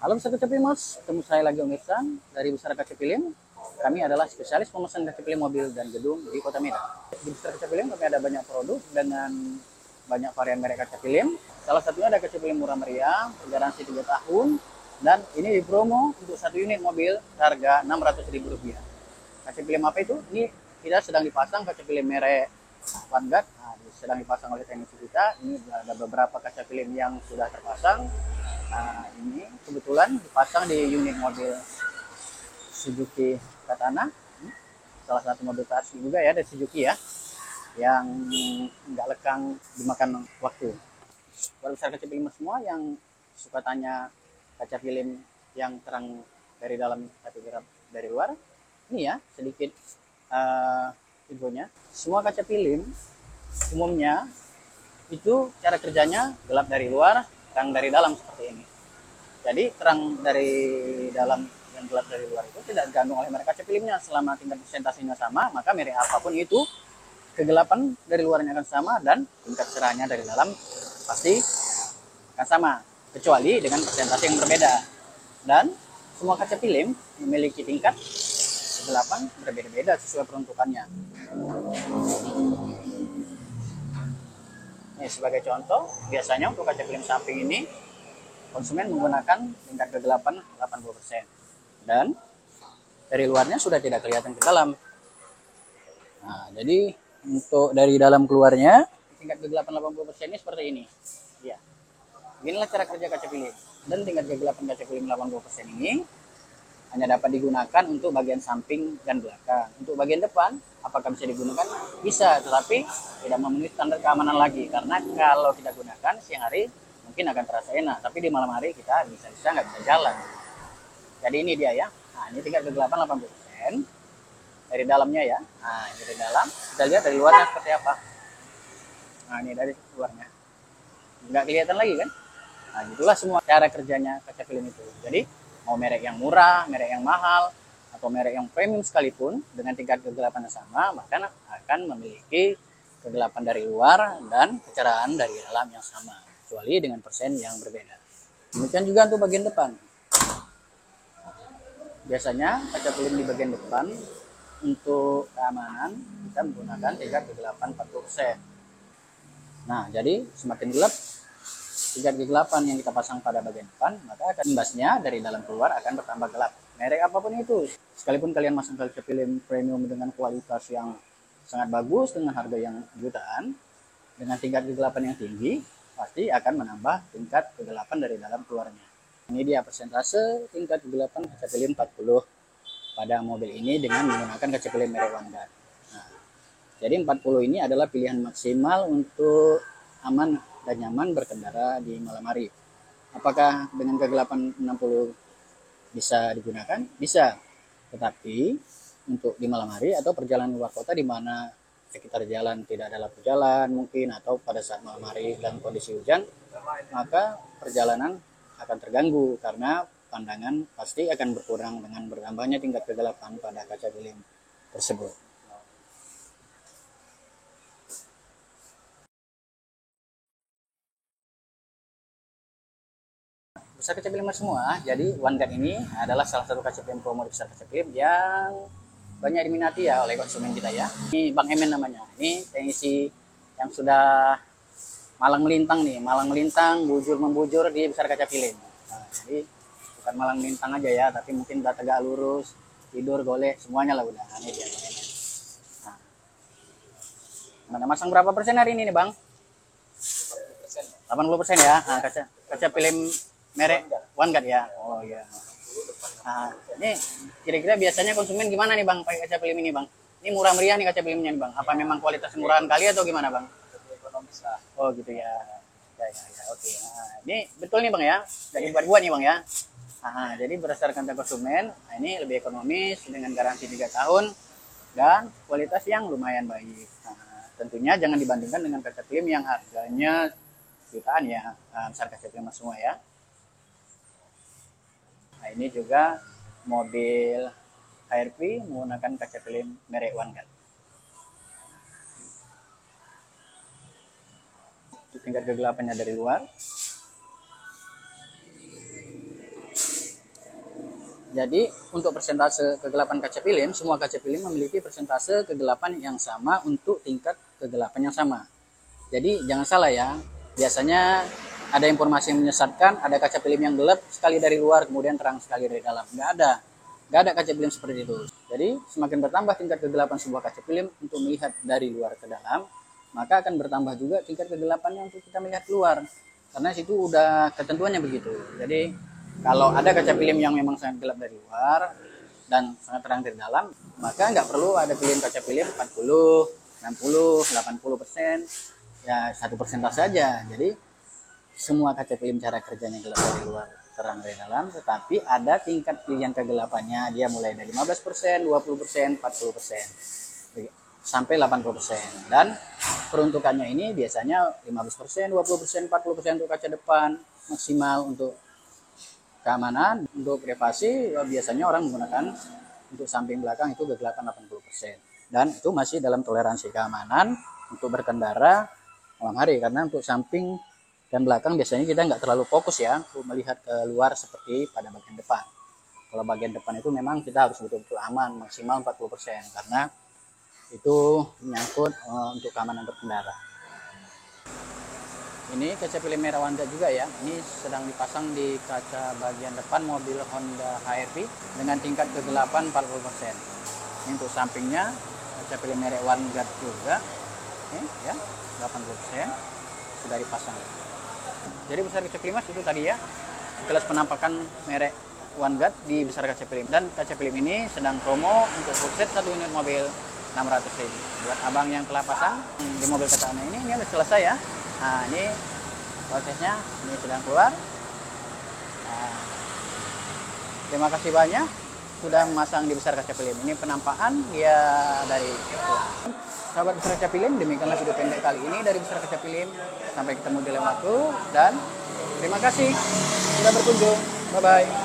Halo Besar Kaca Film Mas, ketemu saya lagi Om Irsan dari Besar Kaca Film. Kami adalah spesialis pemesan kaca film mobil dan gedung di Kota Medan. Di Besar Kaca Film kami ada banyak produk dengan banyak varian merek kaca film. Salah satunya ada kaca film murah meriah, garansi 3 tahun, dan ini di promo untuk satu unit mobil harga Rp600.000. Kaca film apa itu? Ini kita sedang dipasang kaca film merek Vanguard. Nah, sedang dipasang oleh teknisi kita. Ini ada beberapa kaca film yang sudah terpasang. Nah, ini kebetulan dipasang di unit mobil Suzuki Katana, salah satu mobil klasik juga ya dari Suzuki ya, yang nggak lekang dimakan waktu. Buat besar kaca film semua yang suka tanya kaca film yang terang dari dalam tapi gelap dari luar, ini ya sedikit infonya. Semua kaca film umumnya itu cara kerjanya gelap dari luar, terang dari dalam seperti ini. Jadi terang dari dalam dan gelap dari luar itu tidak tergantung oleh merek kaca filmnya. Selama tingkat presentasinya sama, maka merek apapun itu kegelapan dari luarnya akan sama dan tingkat cerahnya dari dalam pasti akan sama, kecuali dengan presentasi yang berbeda. Dan semua kaca film memiliki tingkat kegelapan berbeda-beda sesuai peruntukannya. Ini sebagai contoh, biasanya untuk kaca film samping ini konsumen menggunakan tingkat kegelapan 80%. Dan dari luarnya sudah tidak kelihatan ke dalam. Nah, jadi untuk dari dalam keluarnya tingkat kegelapan 80% ini seperti ini. Ya. Inilah cara kerja kaca film. Dan tingkat kegelapan kaca film 80% ini hanya dapat digunakan untuk bagian samping dan belakang. Untuk bagian depan, apakah bisa digunakan? Bisa, tetapi tidak memenuhi standar keamanan lagi. Karena kalau kita gunakan siang hari, mungkin akan terasa enak. Tapi di malam hari kita bisa nggak bisa jalan. Jadi ini dia ya. Nah, ini tingkat kegelapan 80%. Dari dalamnya ya. Nah, ini dari dalam. Kita lihat dari luarnya seperti apa. Nah, ini dari luarnya. Nggak kelihatan lagi kan? Nah, itulah semua cara kerjanya kaca film itu. Jadi, mau merek yang murah, merek yang mahal, atau merek yang premium sekalipun, dengan tingkat kegelapan yang sama, maka akan memiliki kegelapan dari luar dan kecerahan dari dalam yang sama, kecuali dengan persen yang berbeda. Demikian juga untuk bagian depan. Biasanya kaca film di bagian depan untuk keamanan kita menggunakan tingkat kegelapan 40%. Nah, jadi semakin gelap tingkat kegelapan yang kita pasang pada bagian depan, maka akan imbasnya dari dalam keluar akan bertambah gelap. Merek apapun itu, sekalipun kalian masang kaca film premium dengan kualitas yang sangat bagus dengan harga yang jutaan, dengan tingkat kegelapan yang tinggi, pasti akan menambah tingkat kegelapan dari dalam keluarnya. Ini dia persentase tingkat kegelapan kaca film 40 pada mobil ini dengan menggunakan kaca film merek Vanguard. Nah, jadi 40 ini adalah pilihan maksimal untuk aman dan nyaman berkendara di malam hari. Apakah dengan kegelapan 60 bisa digunakan? Bisa. Tetapi untuk di malam hari atau perjalanan luar kota di mana sekitar jalan tidak ada lampu jalan mungkin, atau pada saat malam hari dalam kondisi hujan, maka perjalanan akan terganggu karena pandangan pasti akan berkurang dengan bertambahnya tingkat kegelapan pada kaca film tersebut. Besar Kaca Film semua, jadi Vanguard ini adalah salah satu kaca film promo di Besar Kaca Film yang banyak diminati ya oleh konsumen kita ya. Ini Bang Emen namanya. Ini teknisi yang sudah malang melintang nih, malang melintang, bujur membujur di Besar Kaca Film. Nah, jadi bukan malang melintang aja ya, tapi mungkin udah tegak lurus, tidur, golek, semuanya lah udah. Nah, ini dia Bang Emen. Nah, mana masang berapa persen hari ini nih Bang? 80% ya. Nah, kaca film merek Vanguard ya. Oh iya. Nah, ini kira-kira biasanya konsumen gimana nih Bang pakai kaca film ini Bang? Ini murah meriah nih kaca filmnya nih Bang. Apa memang kualitas murahan kali atau gimana Bang? Oh gitu ya. Ya, oke. Nah, ini betul nih Bang ya. Jadi buat nih Bang ya. Nah, jadi berdasarkan data konsumen, nah ini lebih ekonomis dengan garansi 3 tahun dan kualitas yang lumayan baik. Nah, tentunya jangan dibandingkan dengan kaca film yang harganya jutaan ya, besar kaca film semua ya. Nah, ini juga mobil HRV menggunakan kaca film merek Vanguard. Tingkat kegelapannya dari luar. Jadi untuk persentase kegelapan kaca film, semua kaca film memiliki persentase kegelapan yang sama untuk tingkat kegelapan yang sama. Jadi jangan salah ya, biasanya ada informasi yang menyesatkan, ada kaca film yang gelap sekali dari luar, kemudian terang sekali dari dalam. Nggak ada kaca film seperti itu. Jadi semakin bertambah tingkat kegelapan sebuah kaca film untuk melihat dari luar ke dalam, maka akan bertambah juga tingkat kegelapannya untuk kita melihat keluar. Karena situ udah ketentuannya begitu. Jadi kalau ada kaca film yang memang sangat gelap dari luar dan sangat terang dari dalam, maka nggak perlu ada pilihan kaca film 40, 60, 80%, ya 1% saja. Jadi semua kaca film cara kerjanya gelap dari luar, terang dari dalam, tetapi ada tingkat pilihan kegelapannya. Dia mulai dari 15%, 20%, 40%, sampai 80%. Dan peruntukannya ini biasanya 15%, 20%, 40% untuk kaca depan, maksimal untuk keamanan. Untuk privasi ya biasanya orang menggunakan untuk samping belakang itu kegelapan 80%. Dan itu masih dalam toleransi keamanan untuk berkendara malam hari, karena untuk samping dan belakang biasanya kita nggak terlalu fokus ya untuk melihat keluar seperti pada bagian depan. Kalau bagian depan itu memang kita harus betul-betul aman, maksimal 40%, karena itu menyangkut untuk keamanan berkendara. Ini kaca film merah Honda juga ya. Ini sedang dipasang di kaca bagian depan mobil Honda HR-V dengan tingkat kegelapan 40%. Ini untuk sampingnya kaca film merek OneGuard juga. Ini ya, 80% sudah dipasang. Jadi besar kaca film itu tadi ya, sekilas penampakan merek OneGuard di besar kaca film. Dan kaca film ini sedang promo untuk full set 1 unit mobil 600.000. Buat abang yang telah pasang di mobil petana ini sudah selesai ya. Nah, ini prosesnya, ini sedang keluar. Nah, terima kasih banyak sudah memasang di besar kaca film. Ini penampakan dia dari sahabat besar kaca film. Demikianlah video pendek kali ini dari besar kaca film. Sampai ketemu di lain waktu dan terima kasih sudah berkunjung. Bye bye.